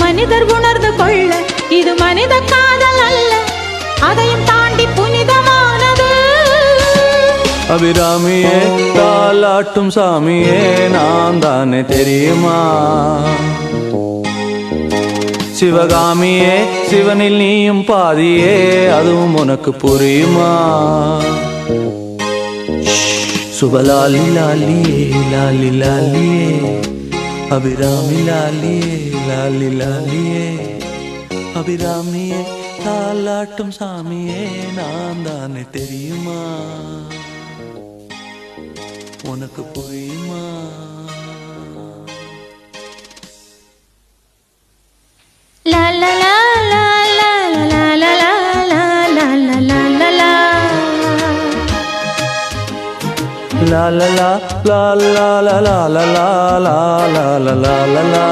மனிதர் உணர்ந்து கொள்ள இது மனித காதல் அல்ல, அதையும் தாண்டி புனிதமானது. அபிராமியே தாலாட்டும் சாமியே நான் தானே தெரியுமா? சிவகாமியே சிவனில் நீயும் பாதியே அதுவும் உனக்கு புரியுமா? சுபலாலி லாலியே லாலி லாலியே அபிராமி லாலியே லாலி லாலியே அபிராமியே தாலாட்டும் சாமியே நான் தானே தெரியுமா? உனக்கு புரியுமா? லா லா லா லா லா லா லா லா லா லா லா லா லா லா la la la la la la la la la la la la la